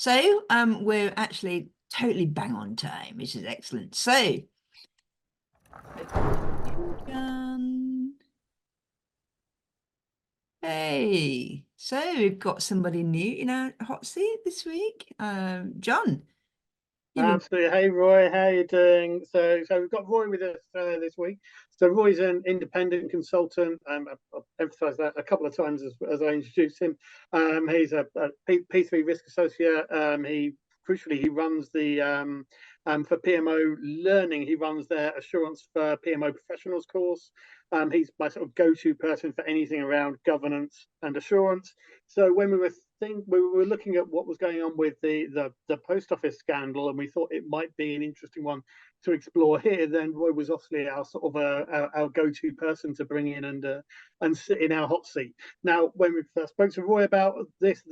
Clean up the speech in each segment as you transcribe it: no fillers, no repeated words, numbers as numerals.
So we're actually totally bang on time, which is excellent. So, hey, so we've got somebody new in our hot seat this week. John, you've been Absolutely. Hey, Roy, how you doing? So we've got Roy with us this week. So Roy's an independent consultant. I've emphasised that a couple of times as I introduced him. He's a P3 risk associate. He runs the for PMO learning. He runs their assurance for PMO professionals course. He's my sort of go-to person for anything around governance and assurance. So when we were looking at what was going on with the post office scandal, and we thought it might be an interesting one to explore here. Then Roy was obviously our sort of our go-to person to bring in and sit in our hot seat. Now, when we first spoke to Roy about this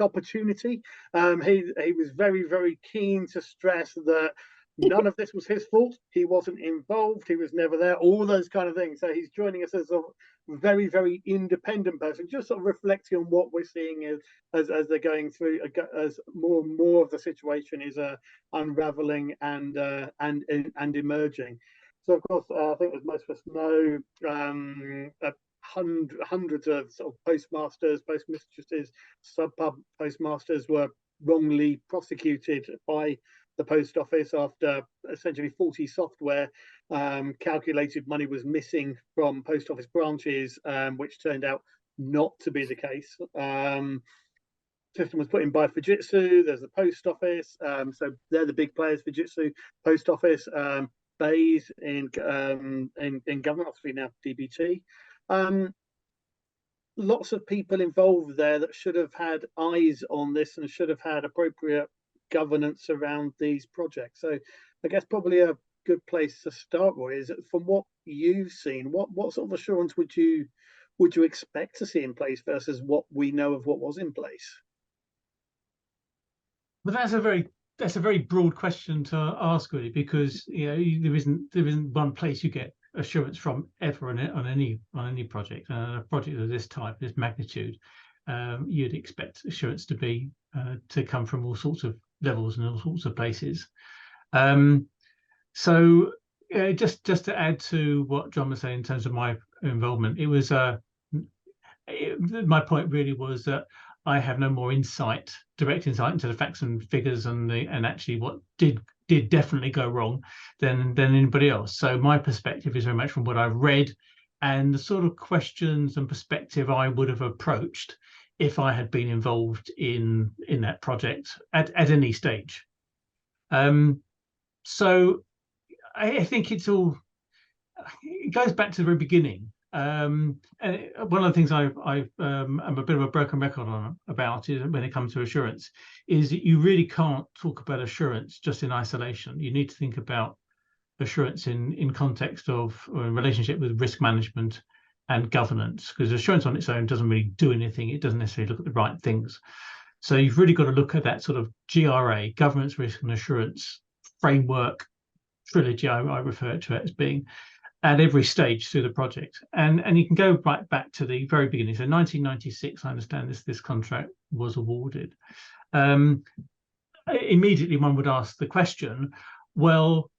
opportunity, he was very keen to stress that none of this was his fault. He wasn't involved. He was never there. All those kind of things. So he's joining us as a very independent person, just sort of reflecting on what we're seeing as they're going through, as more and more of the situation is unraveling and emerging. So of course, I think as most of us know, hundreds of sort of postmasters, postmistresses, sub-pub postmasters were wrongly prosecuted by the post office after essentially faulty software calculated money was missing from post office branches, which turned out not to be the case. System was put in by Fujitsu. There's the post office, so they're the big players: Fujitsu, post office, Bays in government, obviously now DBT. Lots of people involved there that should have had eyes on this and should have had appropriate governance around these projects. So I guess probably a good place to start, Roy, is from what you've seen, what sort of assurance would you expect to see in place versus what we know of what was in place? But that's a very broad question to ask, really, because there isn't one place you get assurance from ever on any project. A project of this type, this magnitude, you'd expect assurance to come from all sorts of levels and all sorts of places. So just to add to what John was saying in terms of my involvement, it was my point really was that I have no more direct insight into the facts and figures and actually what did definitely go wrong than anybody else. So my perspective is very much from what I've read and the sort of questions and perspective I would have approached if I had been involved in that project at any stage. So I think it goes back to the very beginning. And one of the things I'm a bit of a broken record about is when it comes to assurance is that you really can't talk about assurance just in isolation. You need to think about assurance in context of or in relationship with risk management and governance, because assurance on its own doesn't really do anything. It doesn't necessarily look at the right things. So you've really got to look at that sort of GRA, governance, risk and assurance framework trilogy, I refer to it as being, at every stage through the project. And you can go right back to the very beginning. So 1996, I understand this contract was awarded. Immediately one would ask the question, well,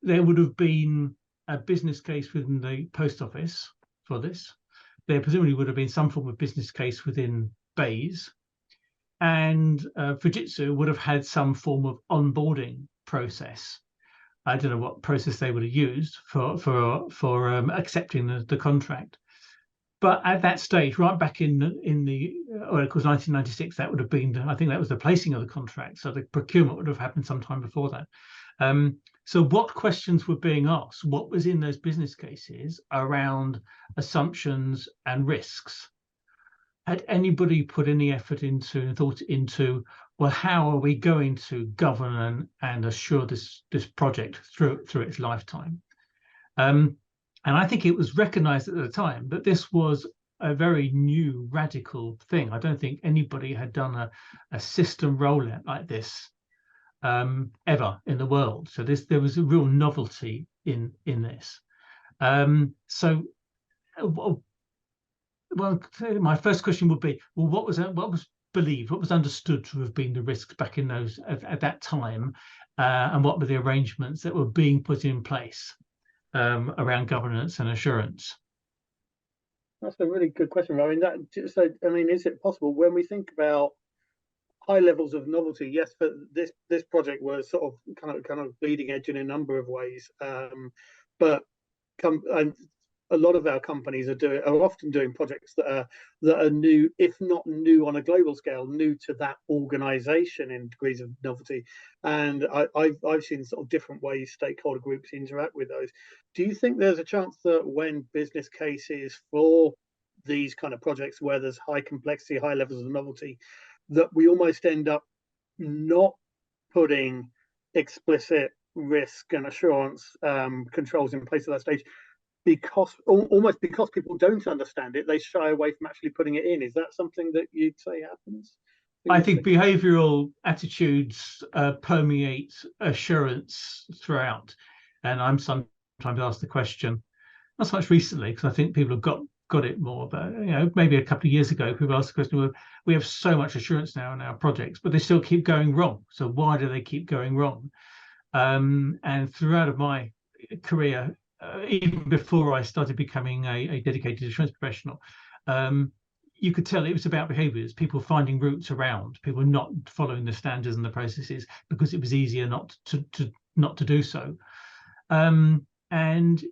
there would have been a business case within the post office for this. There presumably would have been some form of business case within Bays, and Fujitsu would have had some form of onboarding process. I don't know what process they would have used for accepting the contract, but at that stage, right back in the of course 1996, that would have been, I think that was the placing of the contract. So the procurement would have happened sometime before that. So what questions were being asked? What was in those business cases around assumptions and risks? Had anybody put any effort into and thought into, well, how are we going to govern and assure this project through its lifetime? And I think it was recognized at the time that this was a very new, radical thing. I don't think anybody had done a system rollout like this ever in the world. So there was a real novelty in this. Well, my first question would be, well, what was believed, what was understood to have been the risks back in those at that time, and what were the arrangements that were being put in place around governance and assurance? That's a really good question. I mean, is it possible when we think about high levels of novelty? Yes, but this project was sort of kind of bleeding edge in a number of ways. But and a lot of our companies are often doing projects that are new, if not new on a global scale, new to that organization in degrees of novelty. And I've seen sort of different ways stakeholder groups interact with those. Do you think there's a chance that when business cases for these kind of projects where there's high complexity, high levels of novelty, that we almost end up not putting explicit risk and assurance controls in place at that stage, because people don't understand it, they shy away from actually putting it in? Is that something that you'd say happens? I think behavioural attitudes permeate assurance throughout, and I'm sometimes asked the question, not so much recently, because I think people have got it more, but maybe a couple of years ago, people asked the question, well, we have so much assurance now in our projects, but they still keep going wrong. So why do they keep going wrong? And throughout of my career, even before I started becoming a dedicated assurance professional, you could tell it was about behaviours, people finding routes around, people not following the standards and the processes because it was easier not to do so. And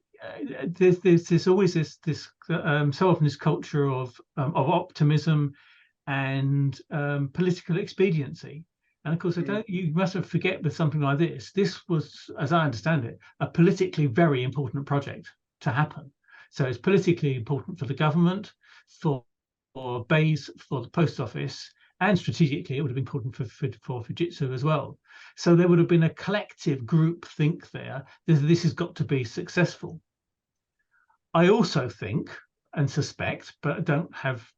there's always this so often this culture of optimism and political expediency. And of course, you mustn't forget with something like this. This was, as I understand it, a politically very important project to happen. So it's politically important for the government, for BEIS, for the post office, and strategically it would have been important for Fujitsu as well. So there would have been a collective group think there. This has got to be successful. I also think and suspect, but I don't have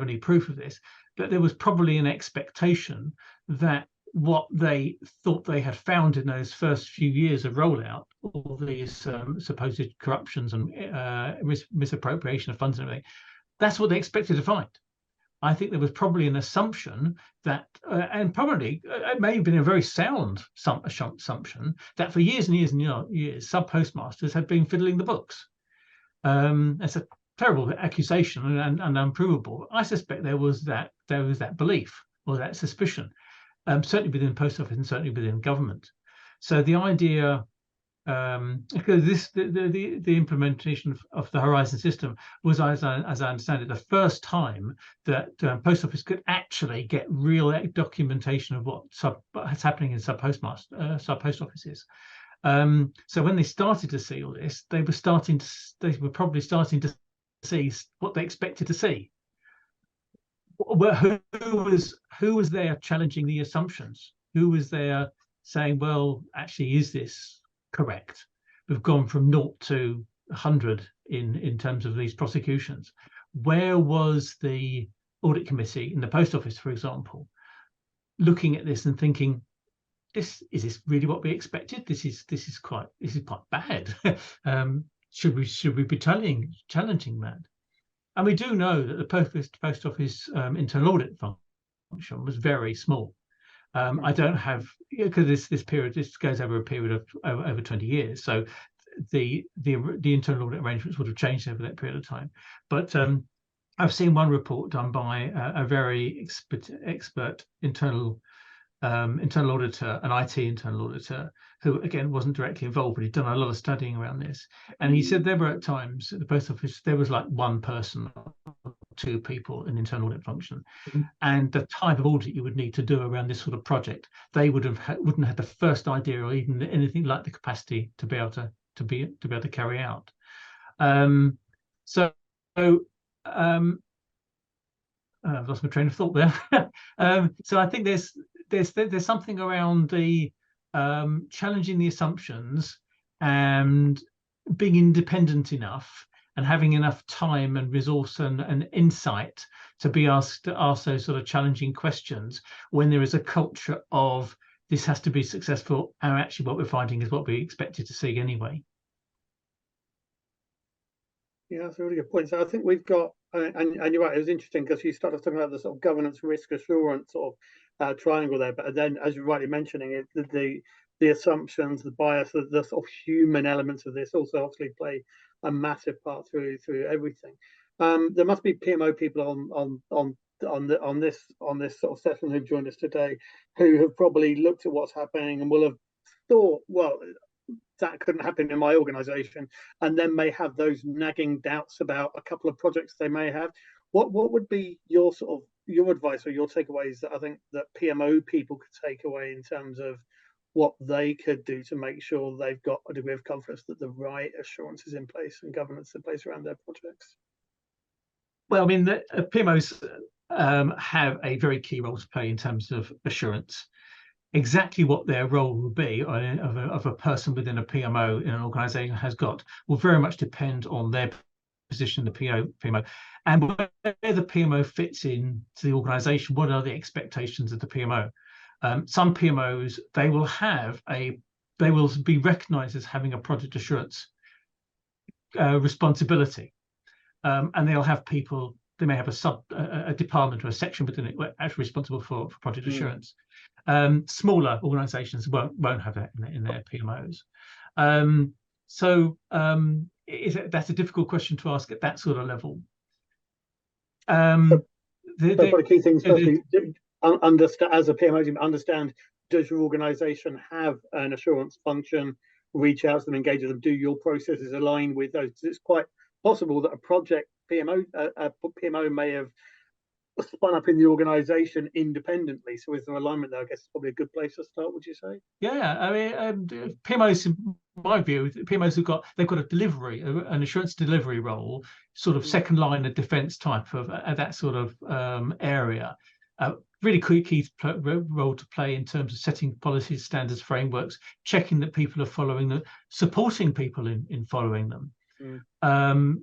any proof of this, that there was probably an expectation that what they thought they had found in those first few years of rollout, all these supposed corruptions and misappropriation of funds and everything, that's what they expected to find. I think there was probably an assumption that, and probably it may have been a very sound assumption, that for years and years and years, sub-postmasters had been fiddling the books. It's a terrible accusation and unprovable. I suspect there was that belief or that suspicion, certainly within the post office and certainly within government. So the idea, because the implementation of the Horizon system was, as I understand it, the first time that post office could actually get real documentation of what's happening in sub post offices. So when they started to see all this, they were probably starting to see what they expected to see. Who was there challenging the assumptions? Who was there saying, well, actually, is this correct? We've gone from 0 to 100 in terms of these prosecutions. Where was the audit committee in the post office, for example, looking at this and thinking, is this really what we expected? This is quite bad. Should we be challenging that? And we do know that the post office internal audit function was very small. I don't have, because this goes over a period of over 20 years. So the internal audit arrangements would have changed over that period of time. But I've seen one report done by a very expert internal auditor, an IT internal auditor, who again wasn't directly involved, but he'd done a lot of studying around this. And he said there were at times at the post office there was like one person, 2 people in internal audit function, and the type of audit you would need to do around this sort of project, they wouldn't have the first idea or even anything like the capacity to be able to carry out. I've lost my train of thought there. So I think there's something around the challenging the assumptions and being independent enough and having enough time and resource and insight to be asked to ask those sort of challenging questions when there is a culture of this has to be successful, and actually what we're finding is what we expected to see anyway. Yeah, that's a really good point. So I think we've got And you're right, it was interesting because you started talking about the sort of governance, risk, assurance sort of triangle there. But then, as you're rightly mentioning, the assumptions, the bias, the sort of human elements of this also obviously play a massive part through everything. There must be PMO people on this sort of session who've joined us today who have probably looked at what's happening and will have thought, well, that couldn't happen in my organization, and then may have those nagging doubts about a couple of projects they may have. What would be your sort of your advice or your takeaways that I think that PMO people could take away in terms of what they could do to make sure they've got a degree of confidence that the right assurance is in place and governance in place around their projects? Well, I mean, the PMOs have a very key role to play in terms of assurance. Exactly what their role will be of a person within a PMO in an organisation has got will very much depend on their position, the PMO, and where the PMO fits in to the organisation. What are the expectations of the PMO? Some PMOs, they will be recognised as having a project assurance responsibility, and they'll have people. They may have a department or a section within it actually responsible for project assurance. Smaller organisations won't have that in their PMOs. That's a difficult question to ask at that sort of level. The key things, firstly, understand as a PMO, understand, does your organisation have an assurance function? Reach out to them, engage with them. Do your processes align with those? It's quite possible that a project PMO may have spun up in the organisation independently. So is there alignment there? I guess it's probably a good place to start, would you say? Yeah, I mean, PMOs, in my view, PMOs they've got a delivery, an assurance delivery role, sort of second line of defence type of that sort of area. Really key role to play in terms of setting policies, standards, frameworks, checking that people are following them, supporting people in following them.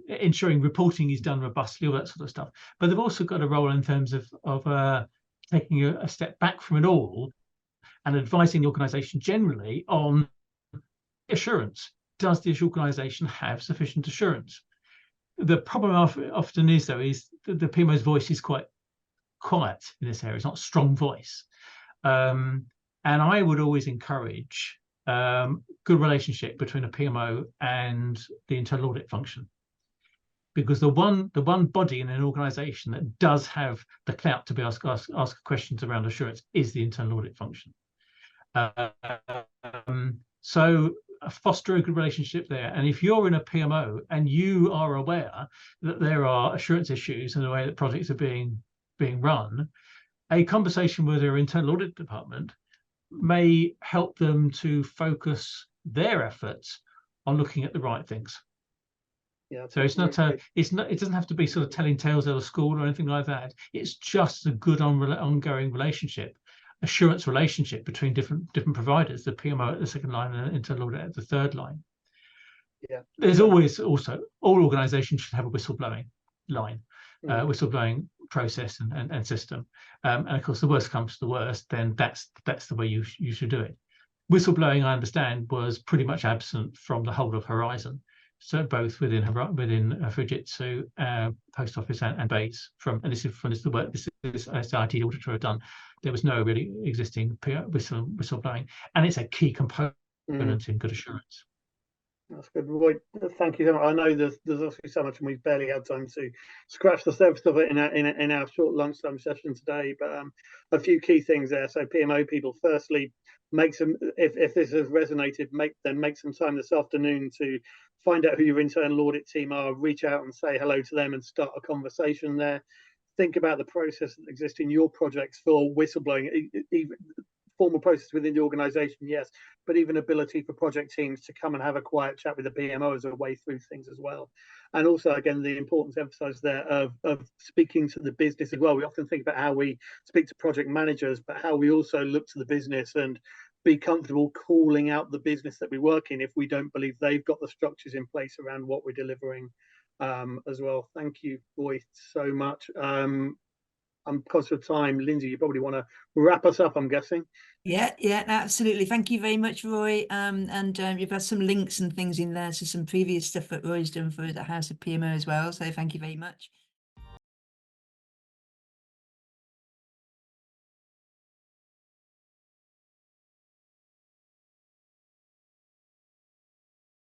Ensuring reporting is done robustly, all that sort of stuff. But they've also got a role in terms of taking a step back from it all and advising the organisation generally on assurance. Does this organisation have sufficient assurance? The problem often is, though, is that the PMO's voice is quite quiet in this area. It's not a strong voice. And I would always encourage good relationship between a PMO and the internal audit function, because the one body in an organisation that does have the clout to be ask questions around assurance is the internal audit function. So foster a good relationship there. And if you're in a PMO and you are aware that there are assurance issues in the way that projects are being run, a conversation with their internal audit department may help them to focus their efforts on looking at the right things. Yeah. So it doesn't have to be sort of telling tales out of school or anything like that. It's just a good ongoing relationship, assurance relationship between different providers, the PMO at the second line and internal audit at the third line. Yeah. There's always also, all organizations should have a whistleblowing line, whistleblowing process and system. And of course, the worst comes to the worst, then that's the way you should do it. Whistleblowing, I understand, was pretty much absent from the whole of Horizon. So both within Fujitsu, Post Office and Bates, and this is the work this IT auditor have done. There was no really existing whistleblowing, and it's a key component in good assurance. That's good, Roy. Thank you so much. I know there's obviously so much, and we've barely had time to scratch the surface of it in our short lunchtime session today. But a few key things there. So PMO people, firstly, make some, if this has resonated, make some time this afternoon to find out who your internal audit team are, reach out and say hello to them and start a conversation there. Think about the process that exists in your projects for whistleblowing, even formal process within the organization, yes, but even ability for project teams to come and have a quiet chat with the PMO as a way through things as well. And also, again, the importance emphasized there of speaking to the business as well. We often think about how we speak to project managers, but how we also look to the business and be comfortable calling out the business that we work in if we don't believe they've got the structures in place around what we're delivering as well. Thank you, Roy, so much. I'm conscious of time. Lindsay, you probably want to wrap us up, I'm guessing. Yeah, absolutely. Thank you very much, Roy. And you've got some links and things in there to some previous stuff that Roy's done for the House of PMO as well. So thank you very much.